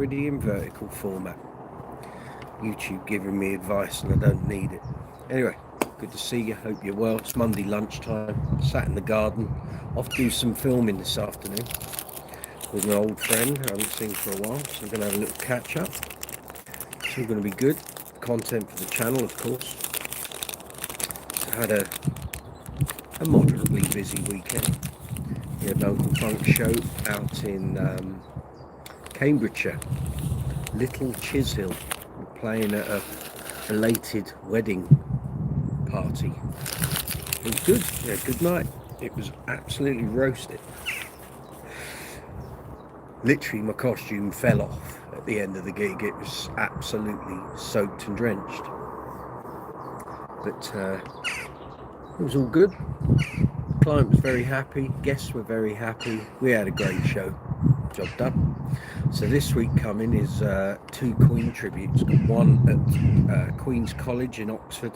already in vertical format. YouTube giving me advice and I don't need it. Anyway, good to see you. Hope you're well. It's Monday lunchtime. Sat in the garden. Off to do some filming this afternoon with an old friend I haven't seen for a while. So we're going to have a little catch up. It's all going to be good. Content for the channel, of course. I had a moderately busy weekend. We had an Uncle Funk show out in Cambridgeshire, Little Chishill. We're playing at a belated wedding party. It was good. Yeah, good night. It was absolutely roasted. Literally, my costume fell off at the end of the gig. It was absolutely soaked and drenched. But it was all good. The client was very happy. Guests were very happy. We had a great show. Job done. So this week coming is 2 Queen tributes. Got one at Queen's College in Oxford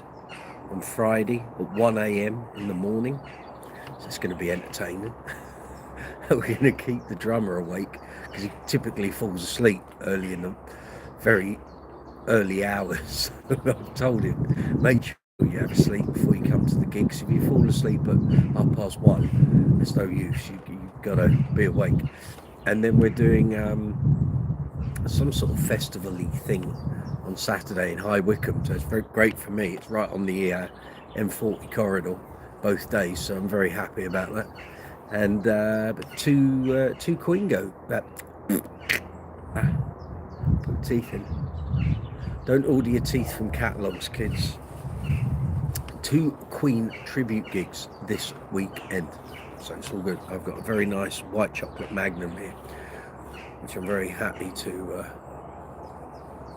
on Friday at 1 AM in the morning. So it's going to be entertaining. We're going to keep the drummer awake because he typically falls asleep early in the very early hours. I've told him, make sure you have a sleep before you come to the gigs. If you fall asleep at 1:30, there's no use. You've got to be awake. And then we're doing some sort of festival-y thing on Saturday in High Wycombe. So it's very great for me. It's right on the M40 corridor both days, so I'm very happy about that. And but two Queen go. Put teeth in. Don't order your teeth from catalogues, kids. 2 Queen tribute gigs this weekend. So it's all good. I've got a very nice white chocolate Magnum here, which I'm very happy to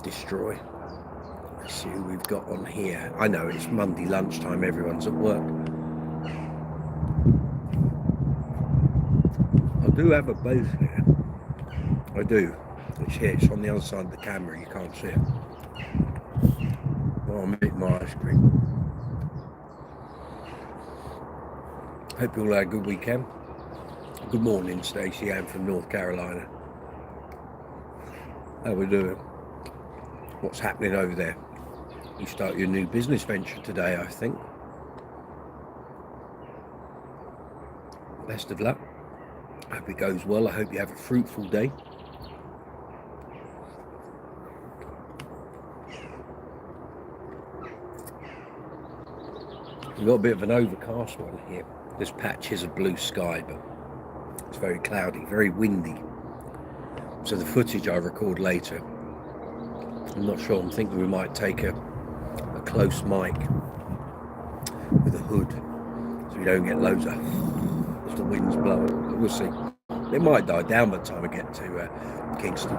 destroy. Let's see who we've got on here. I know it's Monday lunchtime, everyone's at work. I do have a bass here. I do. It's here, it's on the other side of the camera, you can't see it. Oh, I'm eating my ice cream. Hope you all had a good weekend. Good morning, Stacey. I'm from North Carolina. How we doing? What's happening over there? You start your new business venture today, I think. Best of luck. Hope it goes well. I hope you have a fruitful day. We've got a bit of an overcast one here. This patch is a blue sky, but it's very cloudy, very windy. So the footage I record later, I'm not sure. I'm thinking we might take a close mic with a hood so we don't get loads of as the wind's blowing. We'll see. It might die down by the time I get to Kingston.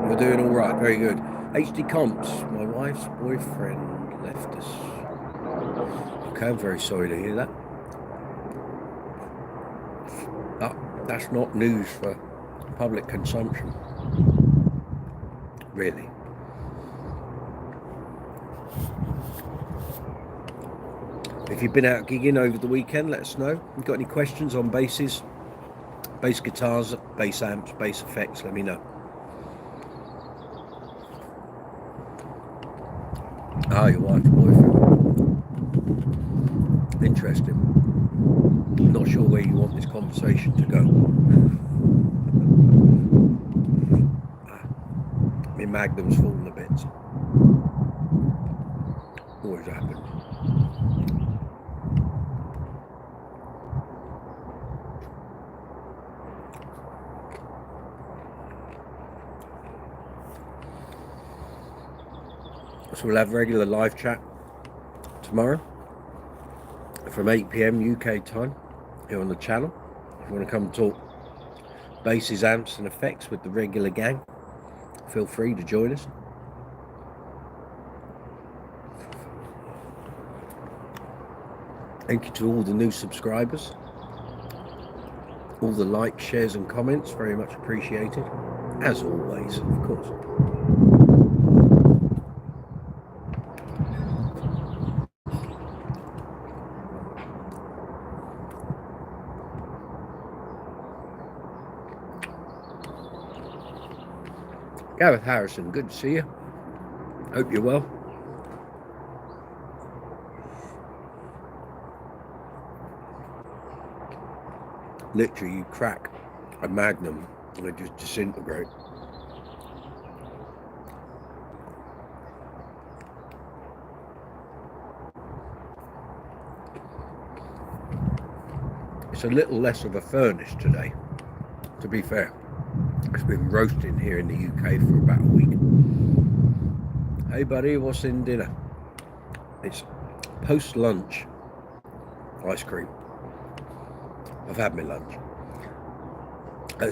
We're doing all right, very good. HD Comps, my wife's boyfriend left us. Okay, I'm very sorry to hear that. That's not news for public consumption, really. If you've been out gigging over the weekend, let us know. If you've got any questions on basses, bass guitars, bass amps, bass effects, let me know. Ah, your wife's boyfriend. Interesting. I'm not sure where you want this conversation to go. My Magnum's fallen a bit. Always happens. So we'll have regular live chat tomorrow from 8 PM UK time here on the channel. If you want to come and talk basses, amps and effects with the regular gang, feel free to join us. Thank you to all the new subscribers. All the likes, shares and comments, very much appreciated. As always, of course. Gareth Harrison, good to see you. Hope you're well. Literally, you crack a Magnum and they just disintegrate. It's a little less of a furnace today, to be fair. It's been roasting here in the UK for about a week. Hey buddy, what's in dinner? It's post-lunch ice cream. I've had my lunch.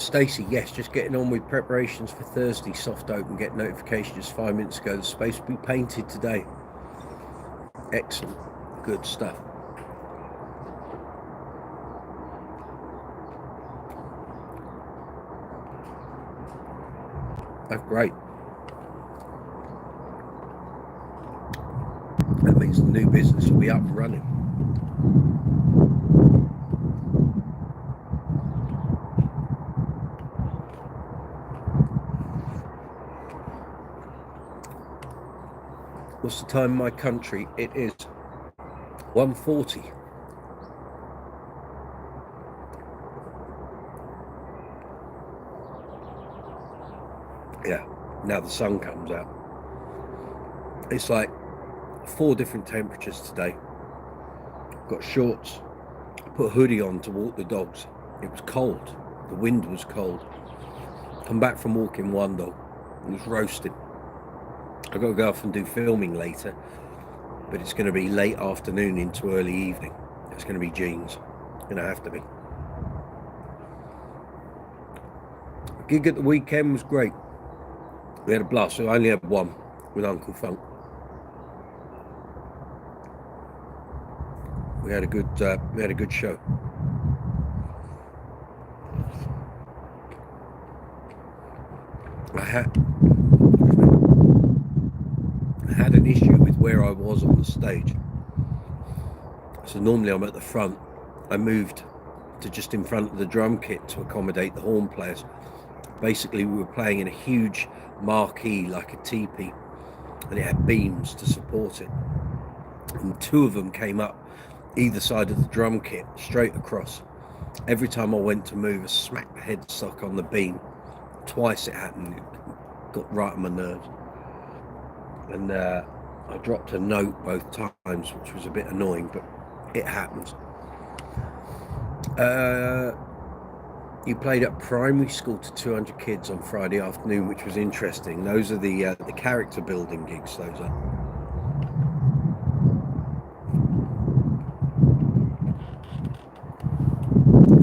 Stacey, yes, just getting on with preparations for Thursday. Soft open, get notification just 5 minutes ago. The space will be painted today. Excellent, good stuff. That's great. That means the new business will be up and running. What's the time in my country? It is 1:40. Yeah, now the sun comes out. It's like 4 different temperatures today. Got shorts, put a hoodie on to walk the dogs. It was cold, the wind was cold. Come back from walking one dog, it was roasting. I've got to go off and do filming later, but it's going to be late afternoon into early evening. It's going to be jeans, going to have to be. The gig at the weekend was great. We had a blast. So I only had one with Uncle Funk. We had a good show. I had an issue with where I was on the stage. So normally I'm at the front. I moved to just in front of the drum kit to accommodate the horn players. Basically, we were playing in a huge marquee like a teepee, and it had beams to support it. And 2 of them came up either side of the drum kit, straight across. Every time I went to move, I smacked the headstock on the beam. Twice it happened. It got right on my nerves. And I dropped a note both times, which was a bit annoying, but it happens. You played at primary school to 200 kids on Friday afternoon, which was interesting. Those are the character building gigs, those are.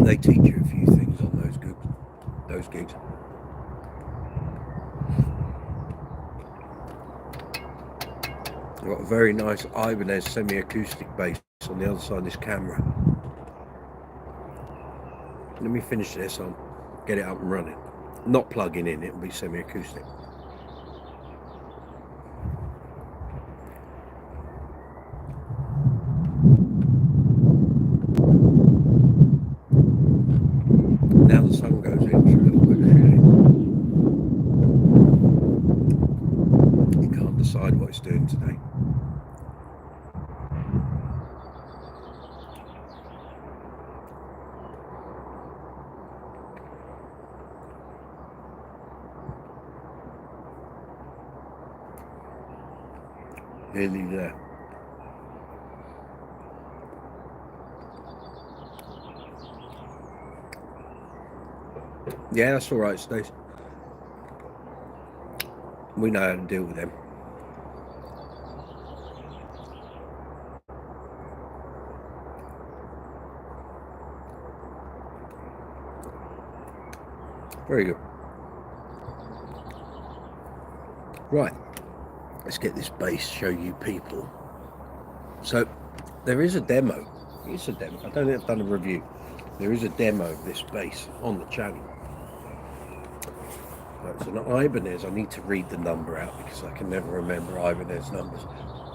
They teach you a few things on those gigs. I've got a very nice Ibanez Semi-Acoustic bass on the other side of this camera. Let me finish this on, get it up and running. Not plugging in, it'll be semi-acoustic. Now the sun goes in, it's a little bit shitty. You can't decide what it's doing today. Nearly there. Yeah, that's all right, Stace. We know how to deal with them. Very good. Right. Let's get this bass, show you people. So there is a demo. It's a demo. I don't think I've done a review. There is a demo of this bass on the channel. It's an Ibanez. I need to read the number out because I can never remember Ibanez numbers.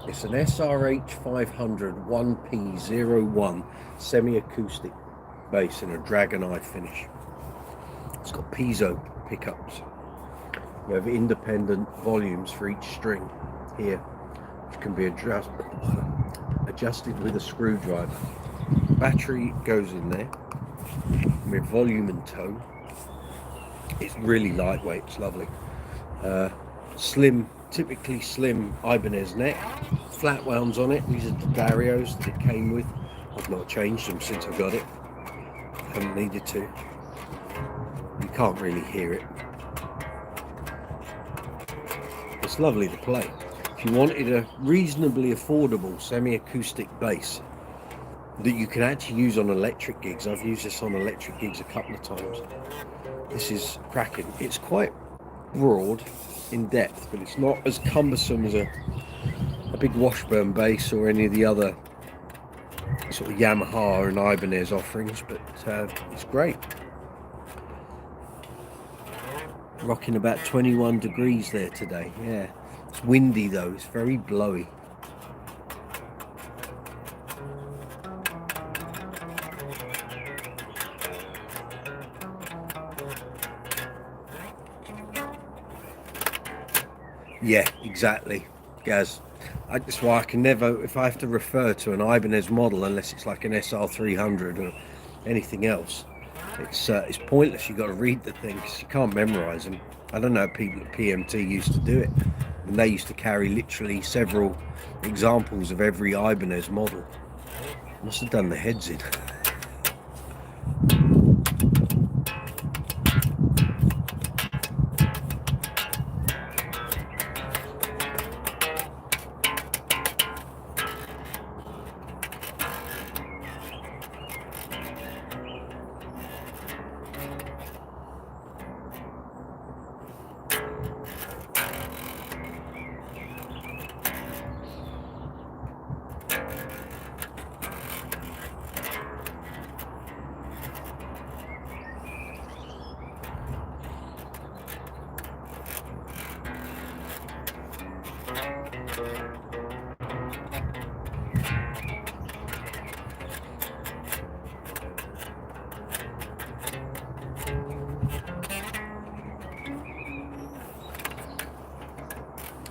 It's an SRH500-1P01 semi-acoustic bass in a dragon eye finish. It's got piezo pickups. You have independent volumes for each string here, which can be adjusted with a screwdriver. Battery goes in there with volume and tone. It's really lightweight, it's lovely. Slim, typically slim Ibanez neck, flat wounds on it. These are the Darios that it came with. I've not changed them since I got it. Haven't needed to. You can't really hear it. It's lovely to play. If you wanted a reasonably affordable semi-acoustic bass that you can actually use on electric gigs, I've used this on electric gigs a couple of times. This is cracking. It's quite broad in depth, but it's not as cumbersome as a big Washburn bass or any of the other sort of Yamaha and Ibanez offerings, but it's great. Rocking about 21 degrees there today. Yeah, it's windy though, it's very blowy. Yeah, exactly, Gaz. That's why I can never, if I have to refer to an Ibanez model, unless it's like an SR300 or anything else, it's pointless. You've got to read the thing because you can't memorize them. I don't know, people at PMT used to do it, and they used to carry literally several examples of every Ibanez model. Must have done the heads in.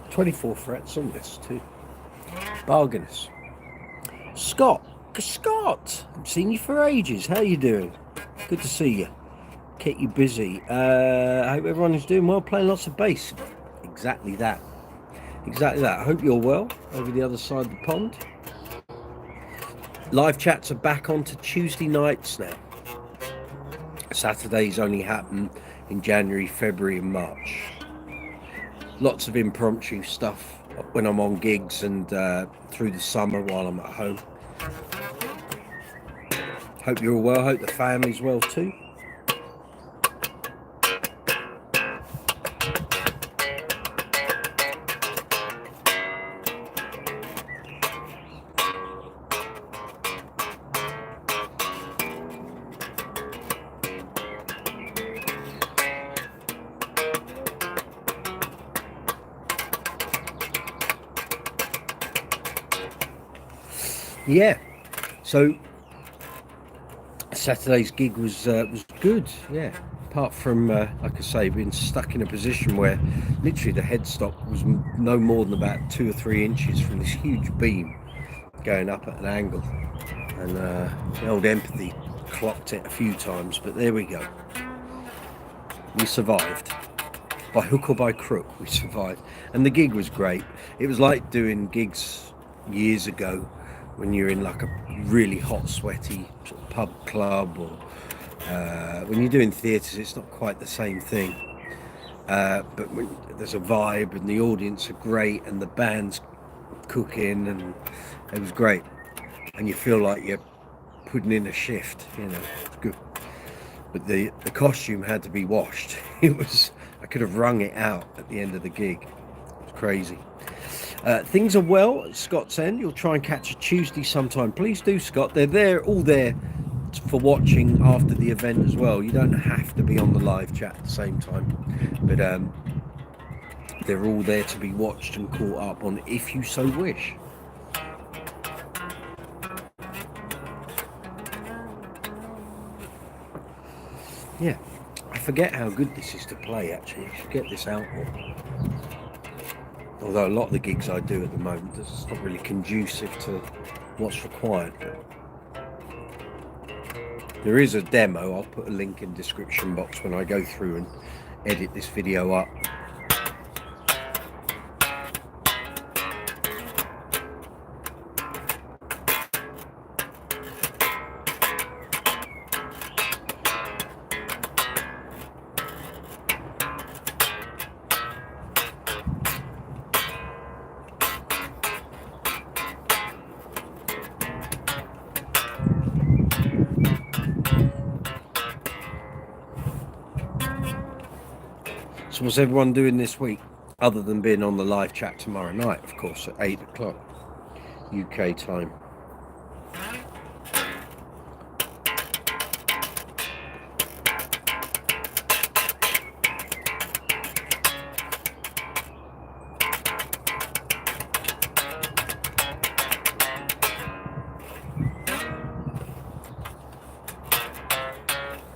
.24 frets on this too. Bargainous. Scott, I've seen you for ages. How you doing? Good to see you. Keep you busy. I hope everyone is doing well, playing lots of bass. Exactly that. I hope you're well over the other side of the pond. Live chats are back on to Tuesday nights now. Saturdays only happen in January, February and March. Lots of impromptu stuff when I'm on gigs and through the summer while I'm at home. Hope you're all well, hope the family's well too. Yeah, so Saturday's gig was good. Yeah, apart from like I say, being stuck in a position where literally the headstock was no more than about 2 or 3 inches from this huge beam going up at an angle, and the old empathy clocked it a few times, but there we go. We survived. By hook or by crook, we survived, and the gig was great. It was like doing gigs years ago when you're in like a really hot, sweaty sort of pub club, or when you're doing theatres, it's not quite the same thing. But when there's a vibe and the audience are great and the band's cooking, and it was great, and you feel like you're putting in a shift, you know, it's good. But the costume had to be washed. I could have wrung it out at the end of the gig. It was crazy. Things are well at Scott's End. You'll try and catch a Tuesday sometime. Please do, Scott. They're all there for watching after the event as well. You don't have to be on the live chat at the same time, but they're all there to be watched and caught up on if you so wish. Yeah, I forget how good this is to play, actually. I should get this out more. Although a lot of the gigs I do at the moment, it's not really conducive to what's required. But there is a demo. I'll put a link in the description box when I go through and edit this video up. So what's everyone doing this week, other than being on the live chat tomorrow night, of course, at 8 o'clock UK time?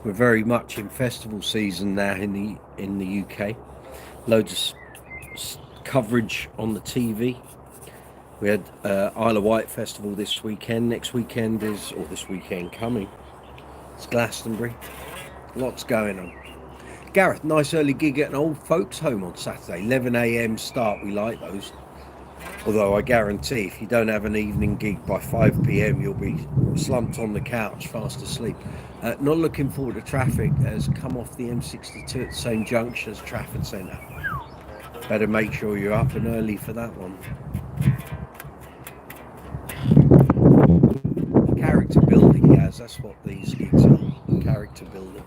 We're very much in festival season now in the UK. Loads of coverage on the TV. We had Isle of Wight Festival this weekend. Next weekend is, or this weekend coming, it's Glastonbury. Lots going on. Gareth, nice early gig at an old folks home on Saturday. 11 AM start. We like those. Although I guarantee if you don't have an evening gig by 5 PM, you'll be slumped on the couch, fast asleep. Not looking forward to traffic. Has come off the M62 at the same junction as Trafford Centre. Better make sure you're up and early for that one. Character building, Gaz, that's what these gigs are. Character building.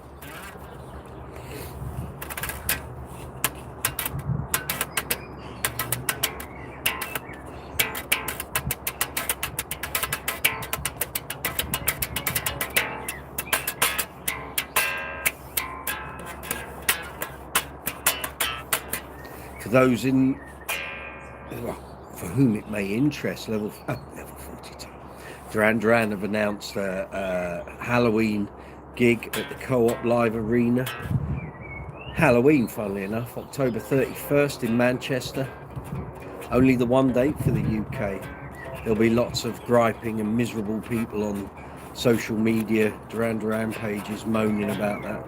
For those for whom it may interest, level 42. Duran have announced a Halloween gig at the Co-op Live Arena. Halloween, funnily enough, October 31st in Manchester. Only the one date for the UK. There'll be lots of griping and miserable people on social media, Duran pages moaning about that.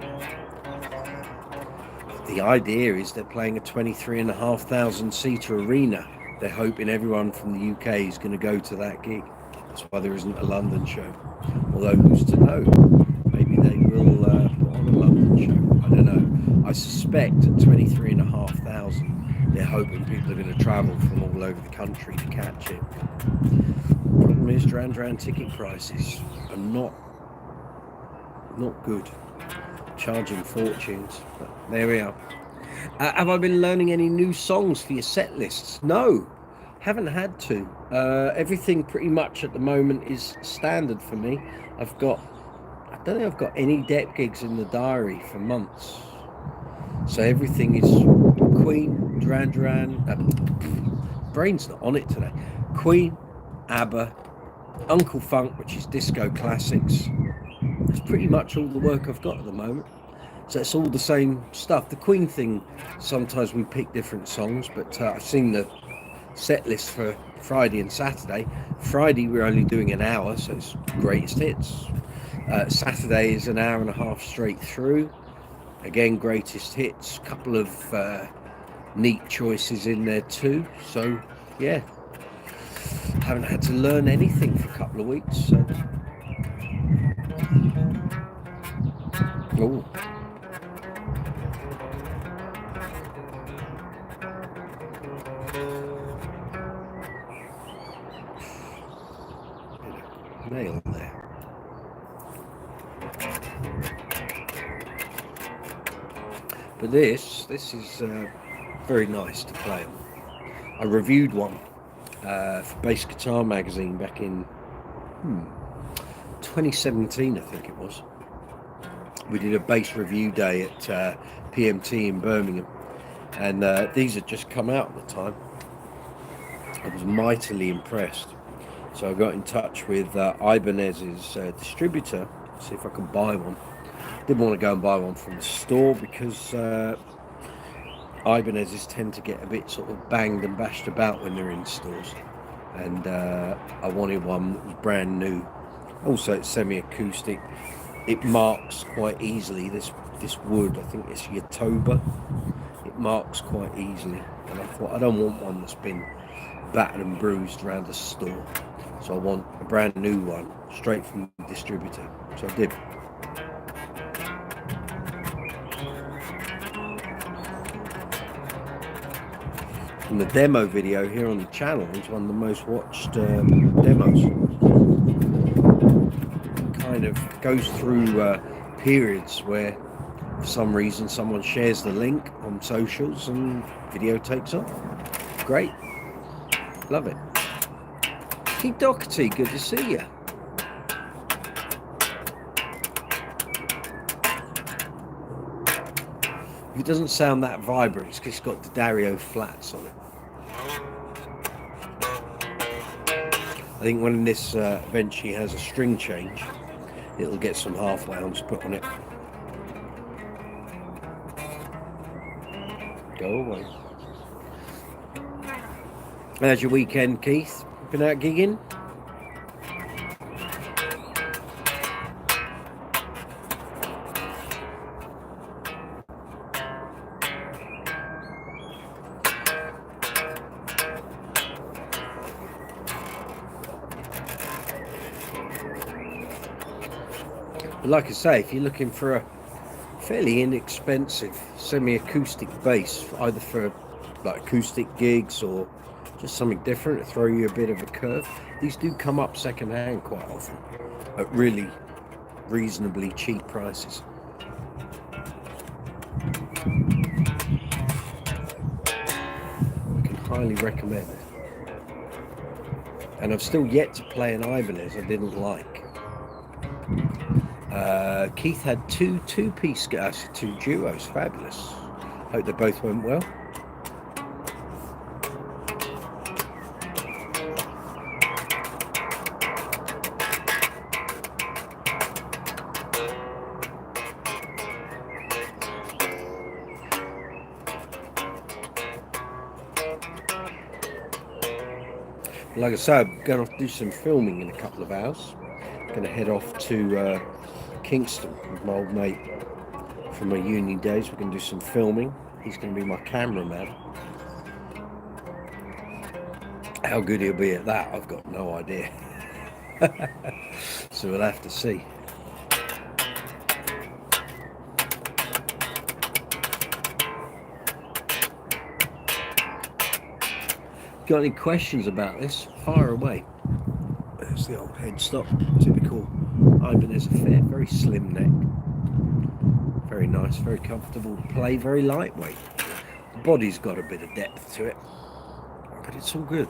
The idea is they're playing a 23,500 seater arena. They're hoping everyone from the UK is going to go to that gig. That's why there isn't a London show. Although who's to know? Maybe they will put on a London show. I don't know. I suspect at 23,500 they're hoping people are going to travel from all over the country to catch it. The problem is Duran ticket prices are not good. Charging fortunes, but there we are. Have I been learning any new songs for your set lists? No, haven't had to. Everything pretty much at the moment is standard for me. I don't think I've got any depth gigs in the diary for months. So everything is Queen, Duran, brain's not on it today. Queen, ABBA, Uncle Funk, which is disco classics. That's pretty much all the work I've got at the moment. So it's all the same stuff. The Queen thing, sometimes we pick different songs, but I've seen the set list for Friday and Saturday. Friday we're only doing an hour, so it's greatest hits. Saturday is an hour and a half straight through. Again, greatest hits. Couple of neat choices in there too. So yeah, haven't had to learn anything for a couple of weeks. So. Oh. Nail there. But this is very nice to play on. I reviewed one for Bass Guitar magazine back in 2017, I think it was. We did a bass review day at PMT in Birmingham, and these had just come out at the time. I was mightily impressed, so I got in touch with Ibanez's distributor, see if I could buy one. Didn't want to go and buy one from the store because Ibanez's tend to get a bit sort of banged and bashed about when they're in stores, and I wanted one that was brand new. Also, it's semi-acoustic. It marks quite easily. This wood, I think it's Yatoba. It marks quite easily, and I thought I don't want one that's been battered and bruised around the store, so I want a brand new one straight from the distributor. So I did. And the demo video here on the channel is one of the most watched demos. It kind of goes through periods where for some reason someone shares the link on socials and video takes off. Great. Love it. Keith Doherty, good to see you. If it doesn't sound that vibrant, it's because it's got the Dario flats on it. I think when this eventually has a string change, it'll get some half wounds put on it. Go away. How's your weekend, Keith? Been out gigging? But like I say, if you're looking for a fairly inexpensive semi-acoustic bass, either for like acoustic gigs or just something different to throw you a bit of a curve, these do come up second hand quite often at really reasonably cheap prices. I can highly recommend it. And I've still yet to play an Ibanez I didn't like. Keith had two duos, fabulous. Hope they both went well. Like I said, I'm going to do some filming in a couple of hours. I'm going to head off to Kingston with my old mate from my uni days. We're going to do some filming. He's going to be my cameraman. How good he'll be at that, I've got no idea. So we'll have to see. Got any questions about this? Fire away. There's the old headstock, typical Ibanez affair. Very slim neck, very nice, very comfortable to play, very lightweight. The body's got a bit of depth to it, but it's all good.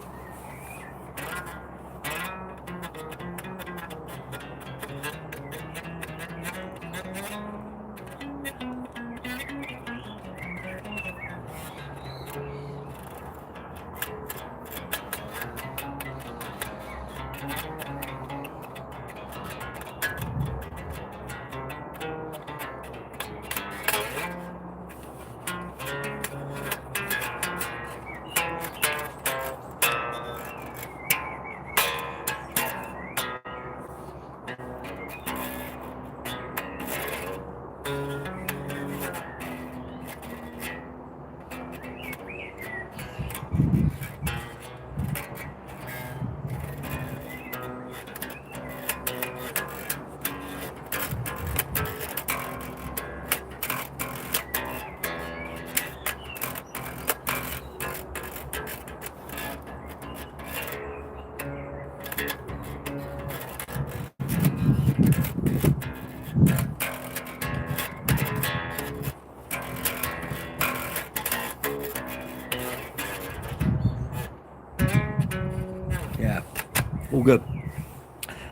All good.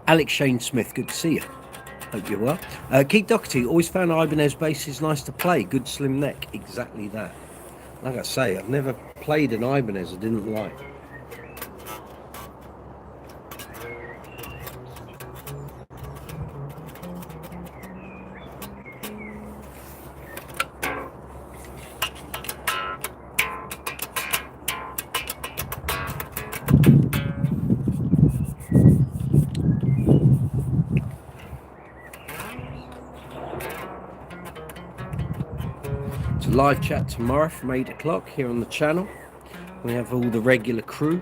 Alex Shane Smith, good to see you. Hope you're well. Keith Doherty, always found Ibanez basses nice to play. Good slim neck. Exactly that. Like I say, I've never played an Ibanez I didn't like. live chat tomorrow from 8 o'clock here on the channel. We have all the regular crew.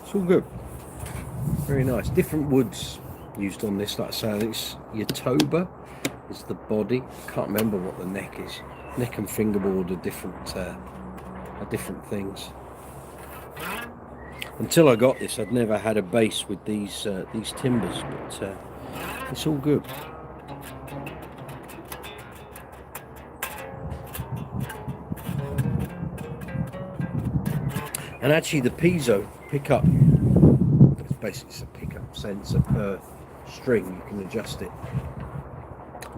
It's all good. Very nice. Different woods used on this. Like I say, I think it's Yotoba is the body. Can't remember what the neck is. Neck and fingerboard are different things. Until I got this, I'd never had a bass with these timbers, but it's all good. And actually, the piezo pickup, it's basically a pickup sensor per string. You can adjust it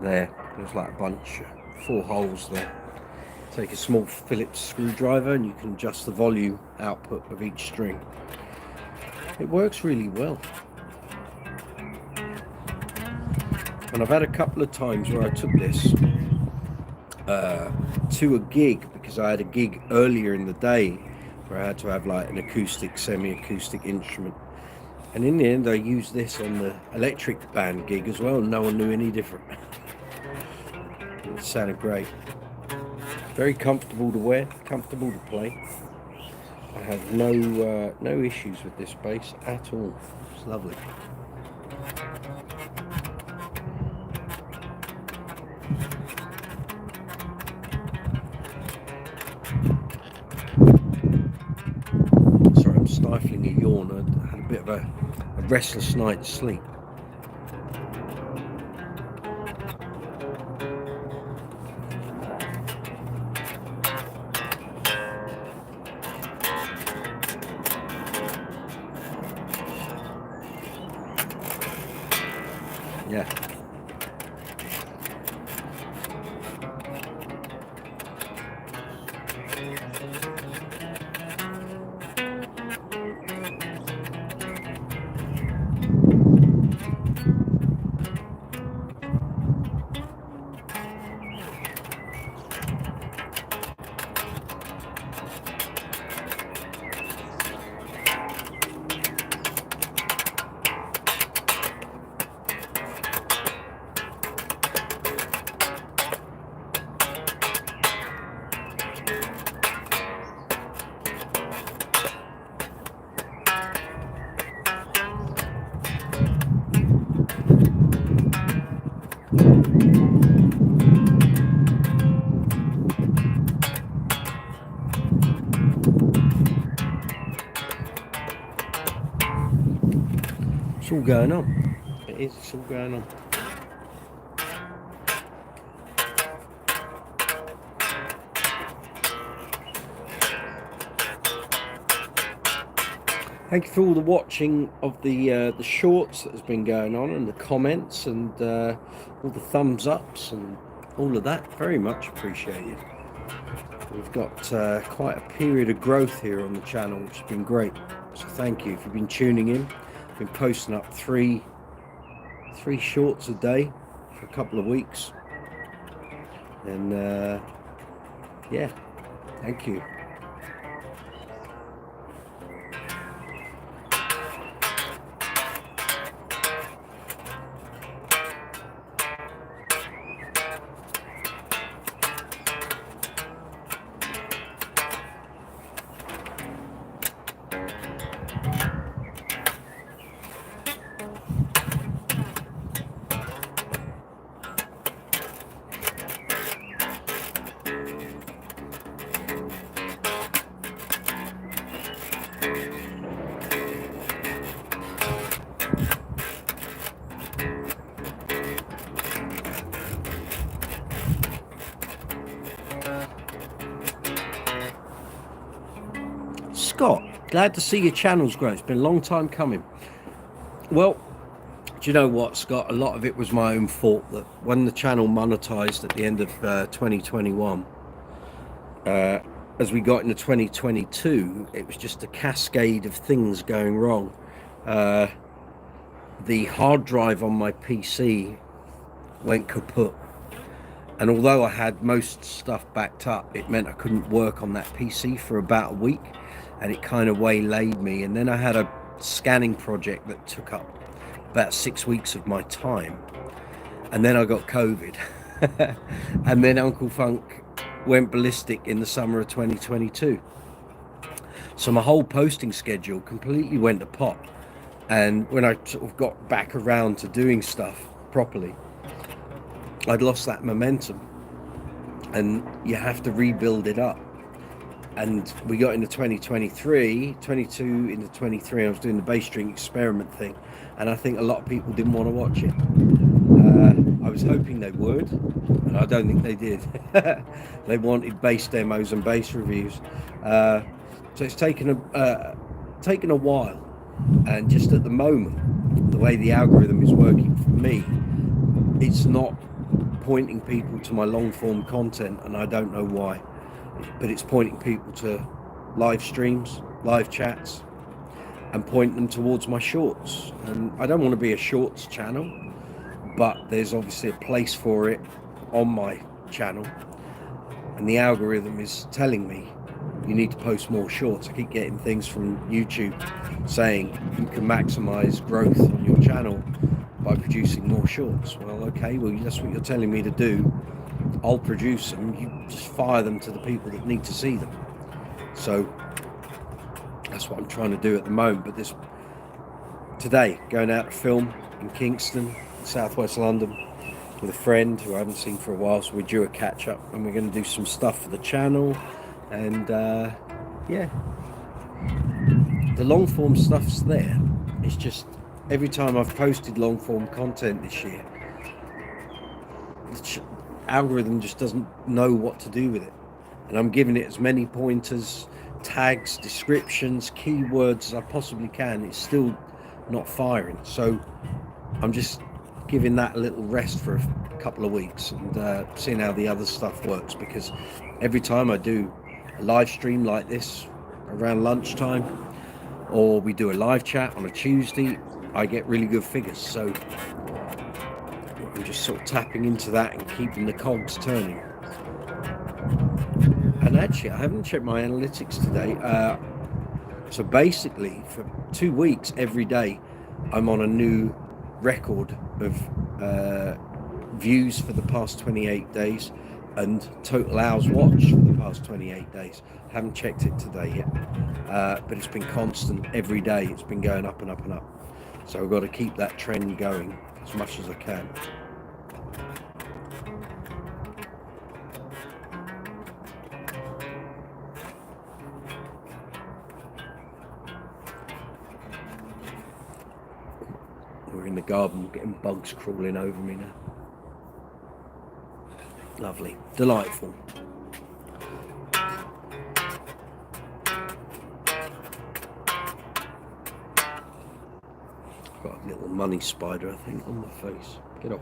there. There's like a bunch, 4 holes there. Take a small Phillips screwdriver and you can adjust the volume output of each string. It works really well. And I've had a couple of times where I took this to a gig, because I had a gig earlier in the day where I had to have like an acoustic, semi-acoustic instrument. And in the end I used this on the electric band gig as well, and no one knew any different. It sounded great. Very comfortable to wear, comfortable to play. I have no issues with this bass at all. It's lovely. Sorry, I'm stifling a yawn. I had a bit of a restless night's sleep. Yeah. It's all going on. It is, it's all going on. Thank you for all the watching of the shorts that has been going on, and the comments, and all the thumbs ups and all of that. Very much appreciated. We've got quite a period of growth here on the channel, which has been great. So thank you. If you've been tuning in, I've been posting up three shorts a day for a couple of weeks, and yeah, thank you. Scott, glad to see your channel's grown. It's been a long time coming. Well, do you know what, Scott? A lot of it was my own fault. That when the channel monetized at the end of 2021, as we got into 2022, it was just a cascade of things going wrong. The hard drive on my PC went kaput, and although I had most stuff backed up, it meant I couldn't work on that PC for about a week, and it kind of waylaid me. And then I had a scanning project that took up about 6 weeks of my time, and then I got COVID. And then Uncle Funk went ballistic in the summer of 2022, so my whole posting schedule completely went to pot. And when I sort of got back around to doing stuff properly, I'd lost that momentum, and you have to rebuild it up. And we got into 22 into 23, I was doing the bass string experiment thing, and I think a lot of people didn't want to watch it. I was hoping they would, and I don't think they did. They wanted bass demos and bass reviews. So it's taken a while, and just at the moment, the way the algorithm is working for me, it's not pointing people to my long form content, and I don't know why, but it's pointing people to live streams, live chats, and pointing them towards my shorts. And I don't want to be a shorts channel, but there's obviously a place for it on my channel, and the algorithm is telling me you need to post more shorts. I keep getting things from YouTube saying you can maximize growth on your channel by producing more shorts. Well, okay, well, that's what you're telling me to do. I'll produce them. You just fire them to the people that need to see them. So that's what I'm trying to do at the moment. But today, going out to film in Kingston, southwest London, with a friend who I haven't seen for a while, so we're due a catch up, and we're going to do some stuff for the channel. And yeah, the long form stuff's there. It's just every time I've posted long form content this year, the algorithm just doesn't know what to do with it, and I'm giving it as many pointers, tags, descriptions, keywords as I possibly can. It's still not firing, so I'm just giving that a little rest for a couple of weeks and seeing how the other stuff works, because every time I do a live stream like this around lunchtime, or we do a live chat on a Tuesday, I get really good figures. So I'm just sort of tapping into that and keeping the cogs turning. And actually, I haven't checked my analytics today. So basically, for 2 weeks, every day, I'm on a new record of views for the past 28 days and total hours watched for the past 28 days. I haven't checked it today yet, but it's been constant every day. It's been going up and up and up. So I've got to keep that trend going as much as I can. We're in the garden, getting bugs crawling over me now. Lovely, delightful. Got a little money spider, I think, on my face. Get off.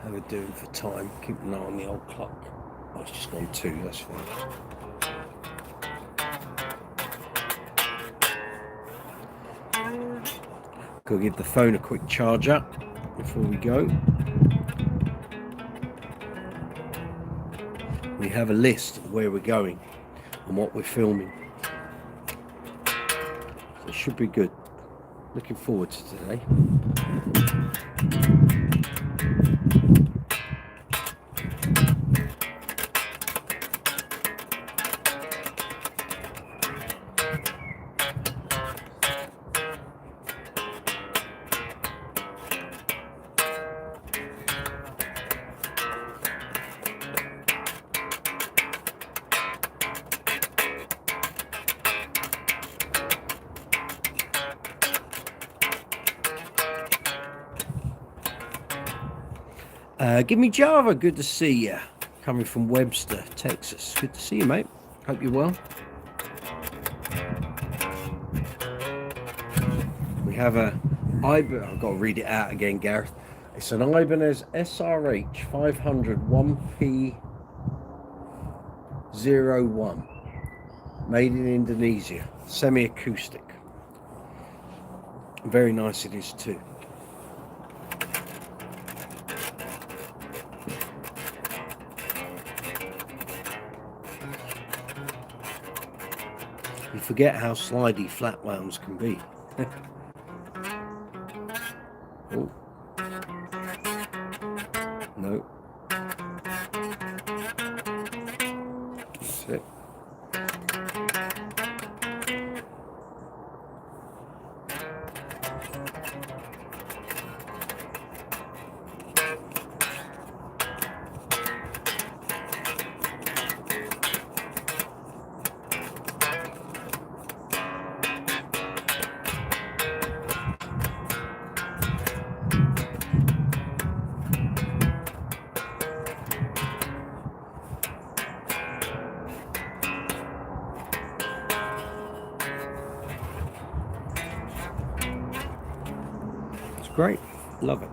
How we're doing for time? Keep an eye on the old clock. Oh, it's just gone 2, that's fine. Go give the phone a quick charge up before we go. We have a list of where we're going and what we're filming, so it should be good. Looking forward to today. Give me Java, good to see you. Coming from Webster, Texas. Good to see you, mate. Hope you're well. We have I've got to read it out again, Gareth. It's an Ibanez SRH500-1P01, made in Indonesia, semi-acoustic. Very nice it is too. You forget how slidey flat wounds can be. Oh. No. That's it. Great, love it,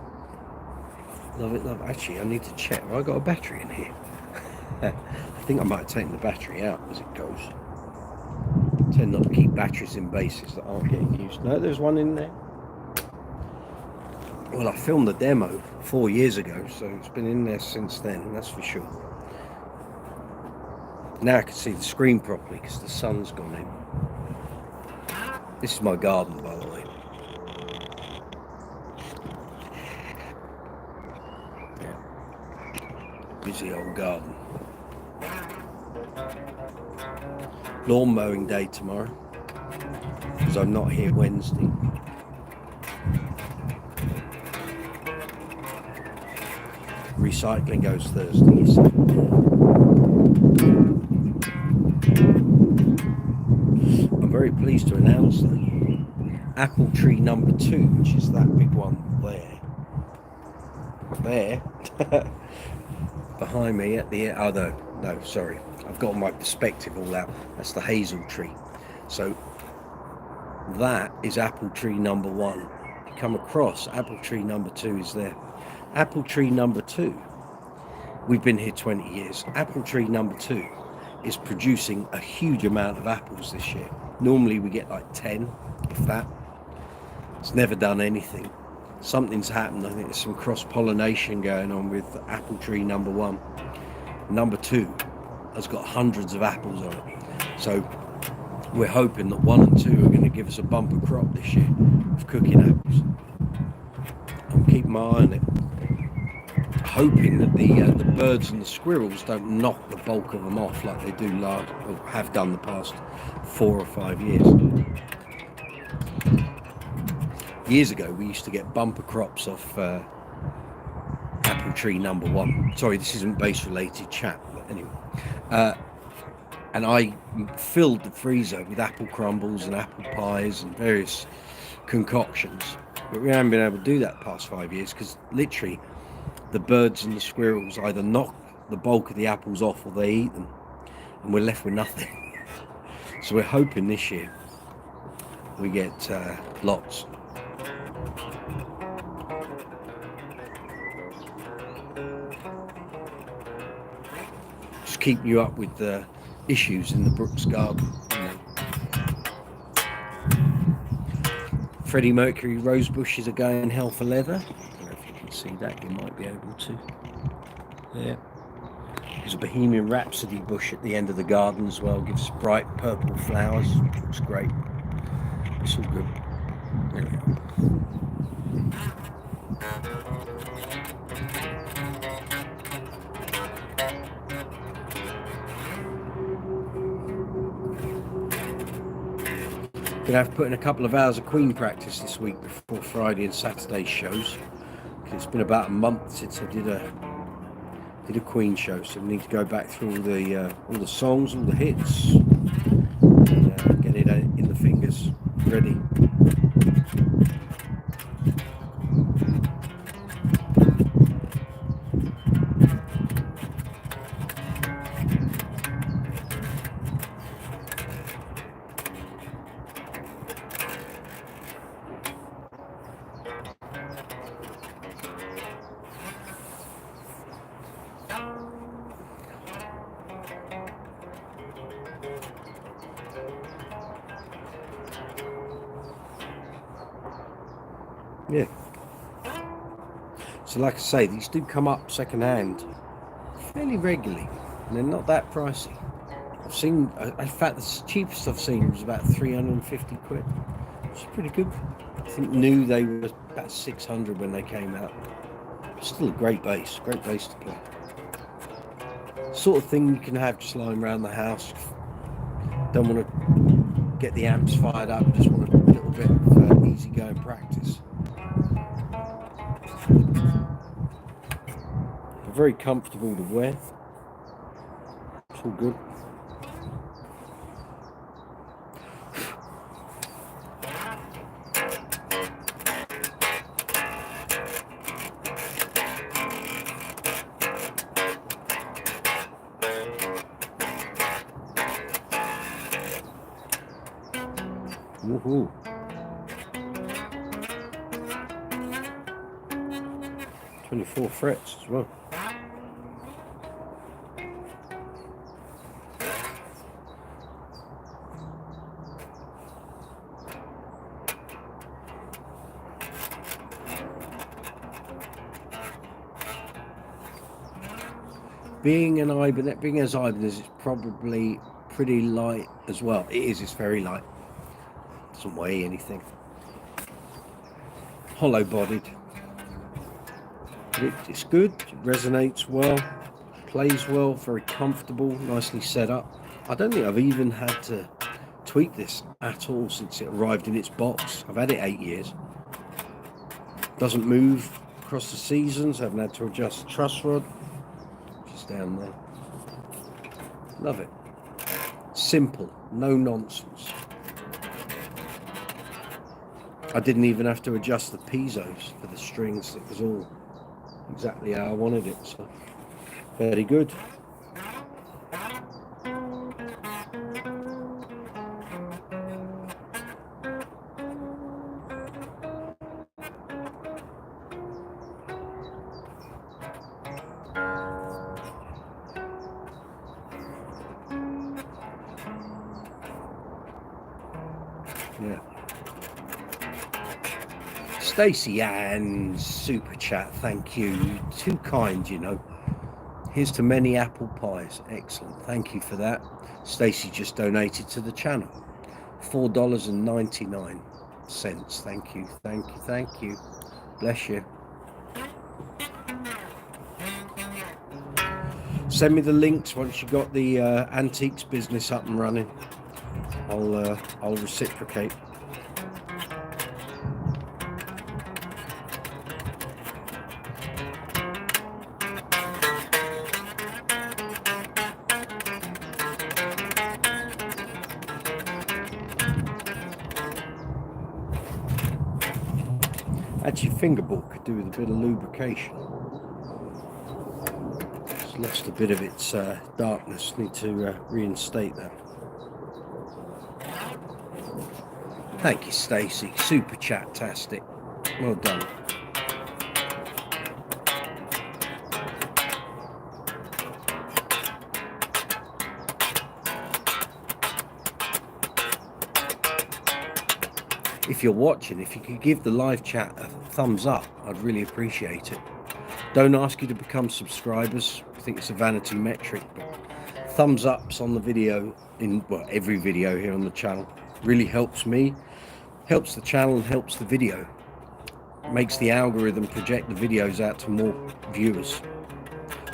love it, love it. Actually, I need to check. Have I got a battery in here? I think I might have taken the battery out as it goes. I tend not to keep batteries in bases that aren't getting used. No, there's one in there. Well, I filmed the demo 4 years ago, so it's been in there since then, that's for sure. Now I can see the screen properly because the sun's gone in. This is my garden, by the way. Busy old garden. Lawn mowing day tomorrow, because I'm not here Wednesday. Recycling goes Thursday. So. I'm very pleased to announce that apple tree number 2, which is that big one there. Behind me at the no, sorry, I've got my perspective all out. That's the hazel tree. So that is apple tree number 1. If you come across, apple tree number 2 is there. Apple tree number 2, we've been here 20 years. Apple tree number 2 is producing a huge amount of apples this year. Normally we get like 10, if that. It's never done anything. Something's happened. I think there's some cross-pollination going on with apple tree number 1. Number 2 has got hundreds of apples on it. So we're hoping that 1 and 2 are going to give us a bumper crop this year of cooking apples. I'm keeping my eye on it. Hoping that the birds and the squirrels don't knock the bulk of them off like they do or have done the past 4 or 5 years. Years ago, we used to get bumper crops off apple tree number 1. Sorry, this isn't base-related chat, but anyway. And I filled the freezer with apple crumbles and apple pies and various concoctions. But we haven't been able to do that the past 5 years because literally the birds and the squirrels either knock the bulk of the apples off or they eat them. And we're left with nothing. So we're hoping this year we get lots. Just keep you up with the issues in the Brooks garden. Freddie Mercury rose bushes are going hell for leather. I don't know if you can see that, you might be able to. There. There's a Bohemian Rhapsody bush at the end of the garden as well, gives bright purple flowers, which looks great. It's all good. There we go. Gonna have to put in a couple of hours of Queen practice this week before Friday and Saturday shows. It's been about a month since I did a Queen show, so we need to go back through all the songs, all the hits, and get it in the fingers ready. Yeah. So like I say, these do come up second hand fairly regularly, and they're not that pricey. I've seen, in fact, the cheapest I've seen was about 350 quid, which is pretty good. I think new they were about 600 when they came out. Still a great bass to play. Sort of thing you can have just lying around the house. Don't want to get the amps fired up, just want a little bit of easy going practice. Very comfortable to wear. It's all good. Woohoo. "24 frets as well. Being as Ibanez, it's probably pretty light as well. It is, it's very light. Doesn't weigh anything. Hollow bodied. It's good, it resonates well, plays well, very comfortable, nicely set up. I don't think I've even had to tweak this at all since it arrived in its box. I've had it 8 years. Doesn't move across the seasons. I haven't had to adjust the truss rod. Just down there. Love it. Simple, no nonsense. I didn't even have to adjust the piezo's for the strings. It was all exactly how I wanted it, so very good. Yeah. Stacey and super chat, thank you. Too kind, you know. Here's to many apple pies. Excellent, thank you for that. Stacey just donated to the channel, $4.99. Thank you, thank you, thank you. Bless you. Send me the links once you got the antiques business up and running. I'll reciprocate. Actually, fingerboard could do with a bit of lubrication. It's lost a bit of its darkness. Need to reinstate that. Thank you, Stacey. Super chat-tastic. Well done. If you're watching, if you could give the live chat a thumbs up, I'd really appreciate it. Don't ask you to become subscribers. I think it's a vanity metric, but thumbs ups on the video, every video here on the channel, really helps me, helps the channel, and helps the video. Makes the algorithm project the videos out to more viewers,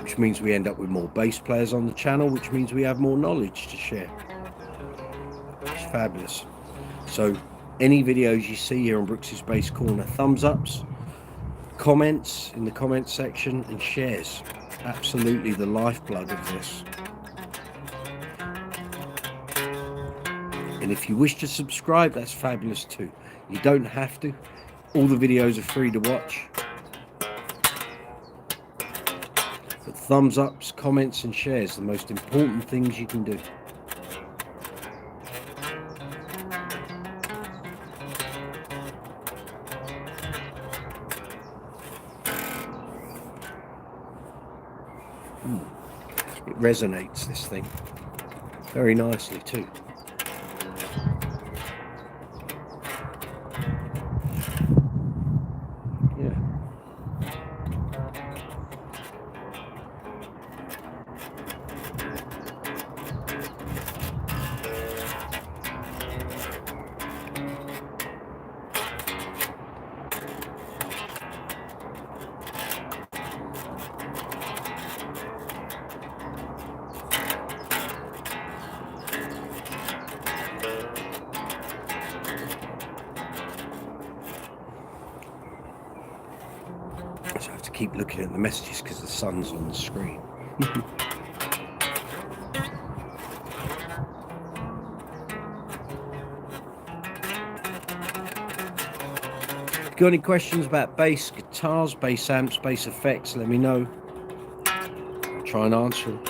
which means we end up with more bass players on the channel, which means we have more knowledge to share. It's fabulous. So any videos you see here on Brooks's Bass Corner, thumbs ups, comments in the comment section, and shares. Absolutely the lifeblood of this. And if you wish to subscribe, that's fabulous too. You don't have to. All the videos are free to watch. But thumbs ups, comments and shares, the most important things you can do. It resonates, this thing, very nicely too. So I have to keep looking at the messages because the sun's on the screen. Got any questions about bass guitars, bass amps, bass effects, let me know. I'll try and answer them.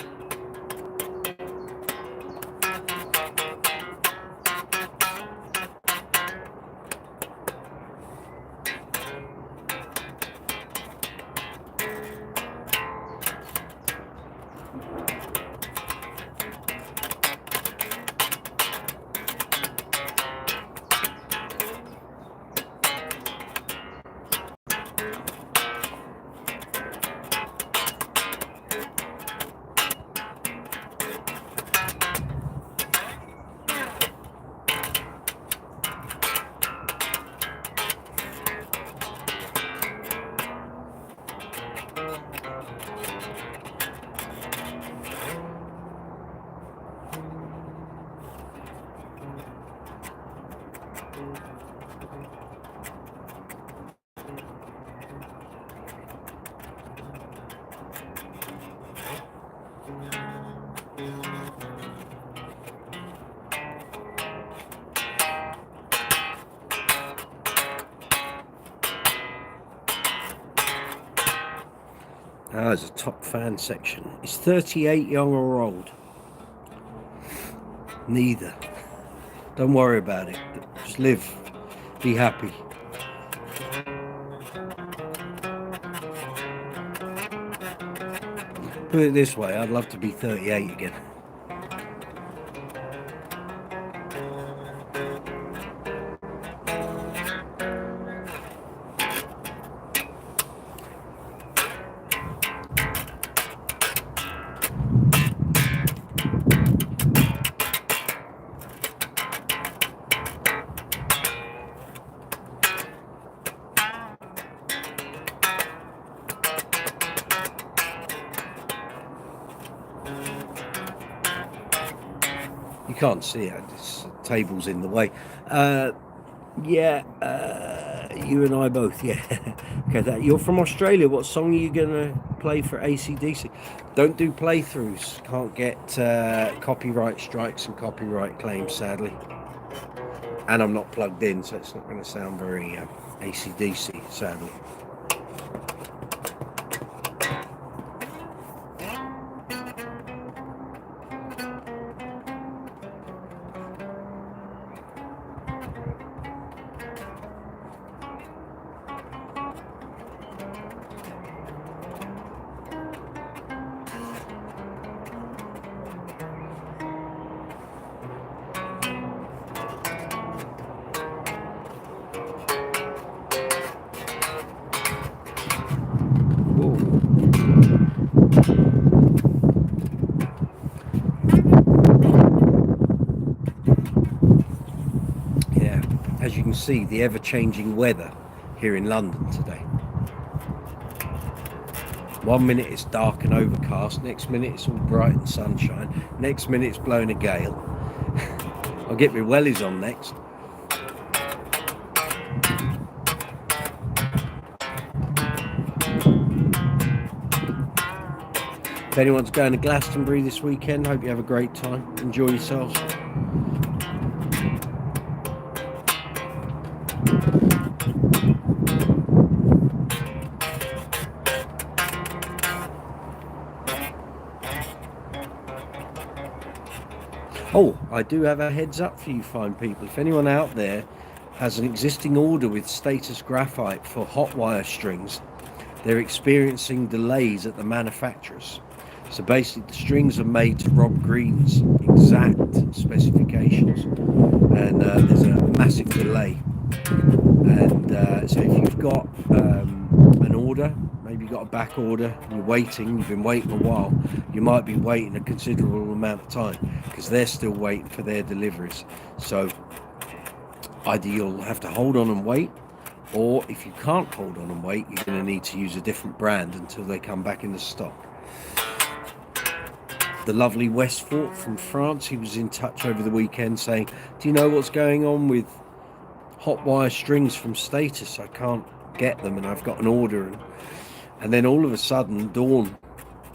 There's a top fan section. Is 38 young or old? Neither. Don't worry about it. Just live. Be happy. Put it this way, I'd love to be 38 again. You can't see it, this table's in the way. You and I both, yeah. Okay, you're from Australia. What song are you going to play for AC/DC? Don't do playthroughs. Can't get copyright strikes and copyright claims, sadly. And I'm not plugged in, so it's not going to sound very AC/DC, sadly. As you can see, the ever-changing weather here in London today. 1 minute it's dark and overcast, next minute it's all bright and sunshine, next minute it's blowing a gale. I'll get my wellies on next. If anyone's going to Glastonbury this weekend, hope you have a great time. Enjoy yourselves. Oh, I do have a heads up for you fine people. If anyone out there has an existing order with Status Graphite for hot wire strings, they're experiencing delays at the manufacturers. So basically the strings are made to Rob Green's exact specifications, and there's a massive delay. And so if you've got an order, maybe you've got a back order, you're waiting, you've been waiting a while, you might be waiting a considerable amount of time because they're still waiting for their deliveries. So either you'll have to hold on and wait, or if you can't hold on and wait, you're going to need to use a different brand until they come back in the stock. The lovely Westfort from France, he was in touch over the weekend saying, do you know what's going on with hot wire strings from Status? I can't get them and I've got an order. And And then all of a sudden, Dawn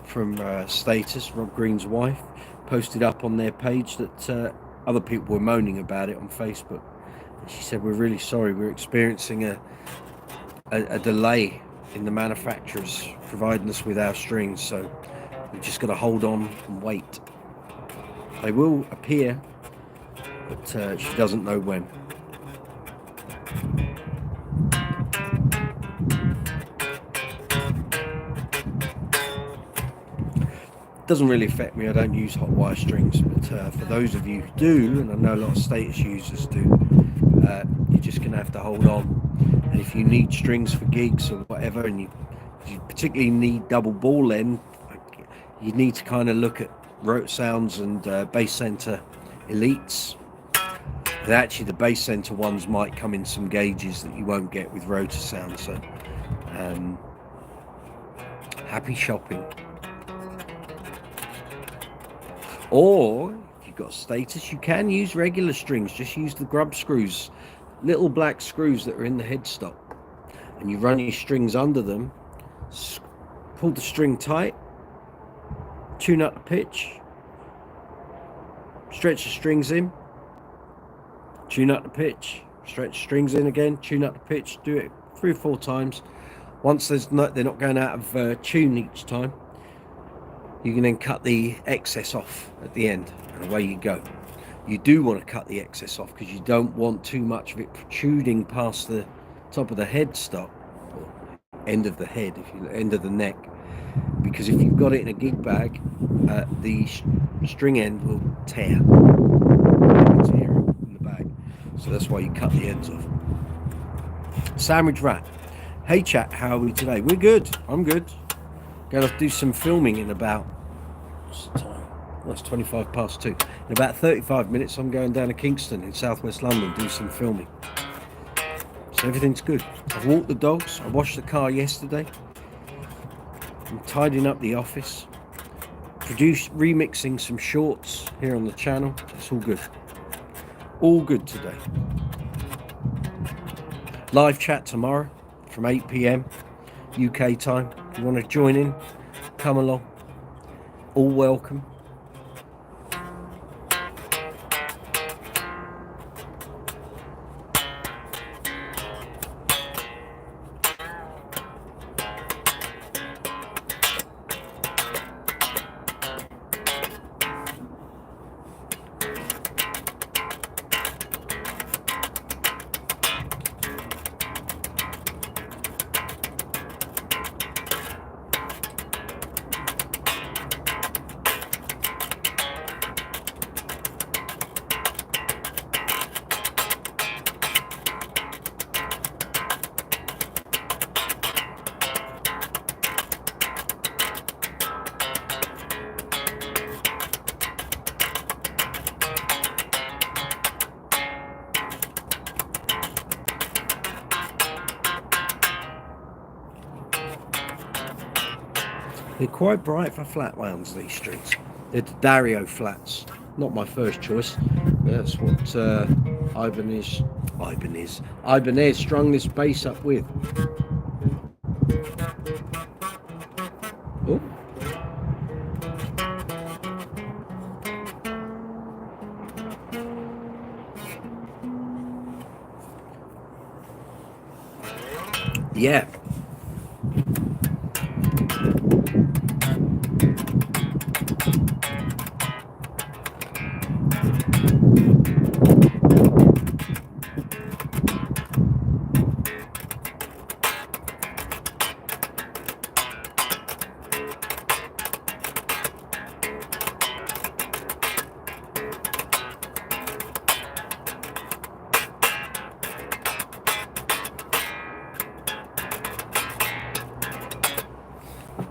from Status, Rob Green's wife, posted up on their page that other people were moaning about it on Facebook. And she said, we're really sorry, we're experiencing a delay in the manufacturers providing us with our strings, so we've just got to hold on and wait. They will appear, but she doesn't know when. Doesn't really affect me, I don't use hot wire strings, but for those of you who do, and I know a lot of Status users do, you're just going to have to hold on. And if you need strings for gigs or whatever, and you particularly need double ball end, you need to kind of look at Rotor Sounds and Bass Center Elites. And actually the Bass Center ones might come in some gauges that you won't get with Rotor Sounds, so happy shopping. Or if you've got Status, you can use regular strings. Just use the grub screws, little black screws that are in the headstock, and you run your strings under them, pull the string tight, tune up the pitch, stretch the strings in, tune up the pitch, stretch the strings in again, tune up the pitch. Do it 3 or 4 times. Once they're not going out of tune each time, you can then cut the excess off at the end, and away you go. You do want to cut the excess off because you don't want too much of it protruding past the top of the headstock, or end of the head, end of the neck, because if you've got it in a gig bag, the string end will tear in the bag. So that's why you cut the ends off. Sandwich Rat. Hey chat, how are we today? We're good. I'm good. Going to do some filming in about, what's the time? That's 25 past 2. In about 35 minutes, I'm going down to Kingston in southwest London, do some filming. So everything's good. I've walked the dogs. I washed the car yesterday. I'm tidying up the office. Remixing some shorts here on the channel. It's all good. All good today. Live chat tomorrow from 8 PM UK time. If you want to join in, come along. All welcome. They're quite bright for flat ones, these strings. They're the Dario flats. Not my first choice. That's what Ibanez strung this bass up with. Oh. Yeah.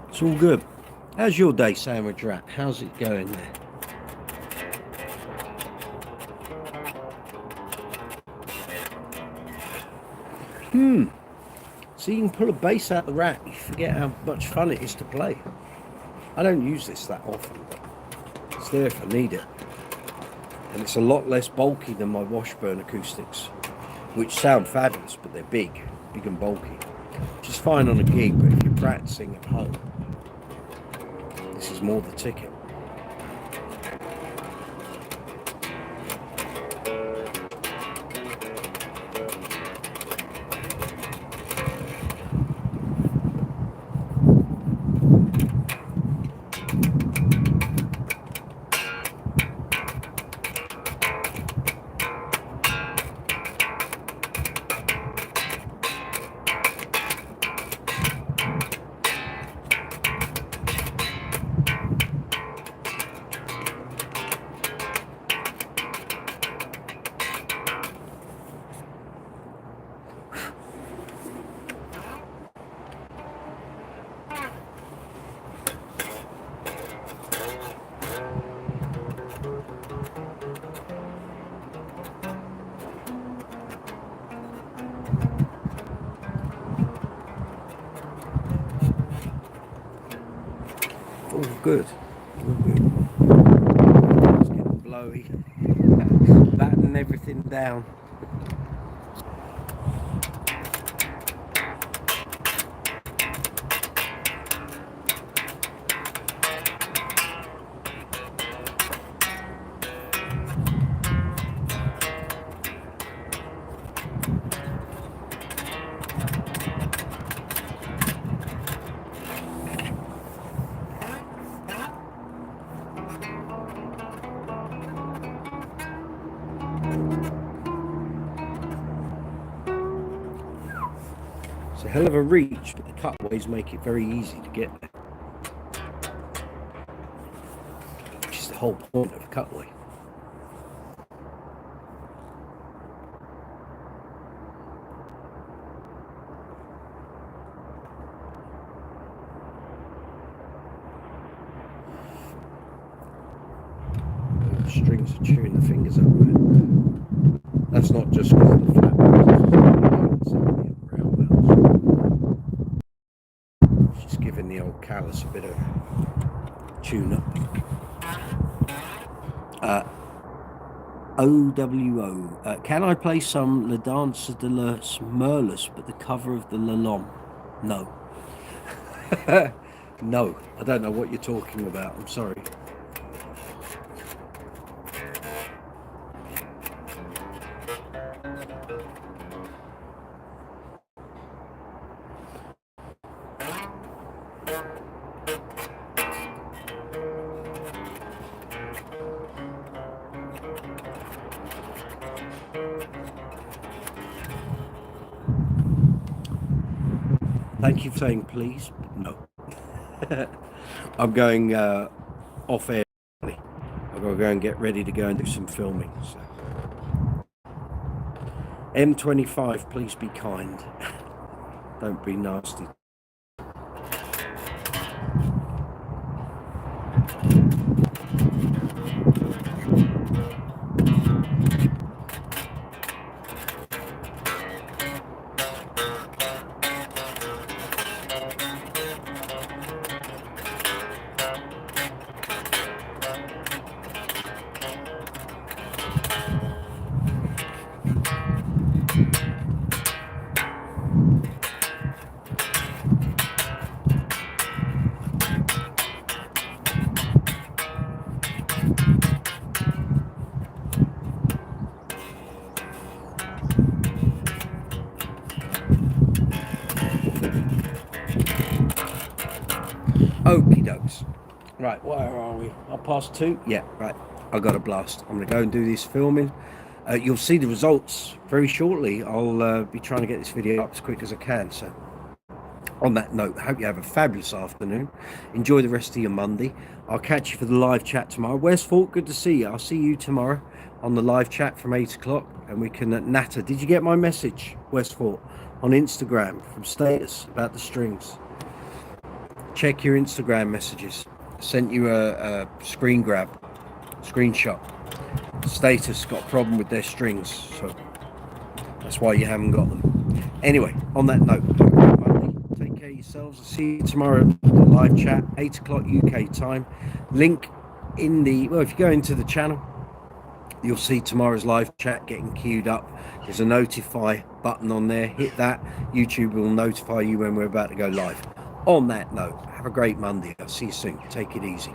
It's all good. How's your day, Sandwich Rat? How's it going there? So you can pull a bass out the rack, you forget how much fun it is to play. I don't use this that often, but it's there if I need it. And it's a lot less bulky than my Washburn acoustics, which sound fabulous, but they're big and bulky. which is fine on a gig, but if you're practicing at home, this is more the ticket. All good. All good. It's getting blowy. Batten everything down. It's a hell of a reach, but the cutaways make it very easy to get there. Which is the whole point of a cutaway. The strings are chewing the fingers up, man. That's not just because of the flat bones. Just giving the old callus a bit of tune up. OWO. Can I play some Le Danse de los Merles, but the cover of the Lalom? No. No, I don't know what you're talking about. I'm sorry. Thank you for saying please, but no. I'm going off air. I've got to go and get ready to go and do some filming. So. M25, please be kind. Don't be nasty. Okie dokes. Right, where are we? 2:30? Yeah, right. I got a blast. I'm going to go and do this filming. You'll see the results very shortly. I'll be trying to get this video up as quick as I can. So, on that note, I hope you have a fabulous afternoon. Enjoy the rest of your Monday. I'll catch you for the live chat tomorrow. Where's Fort? Good to see you. I'll see you tomorrow on the live chat from 8 o'clock. And we can natter. Did you get my message, West Fort, on Instagram from Status about the strings? Check your Instagram messages. Sent you a screenshot. Status got a problem with their strings, so that's why you haven't got them. Anyway, on that note, take care of yourselves. I'll see you tomorrow at the live chat, 8 o'clock UK time. Link in the, well, if you go into the channel, You'll see tomorrow's live chat getting queued up. There's a notify button on there. Hit that. YouTube will notify you when we're about to go live. On that note, have a great Monday. I'll see you soon. Take it easy.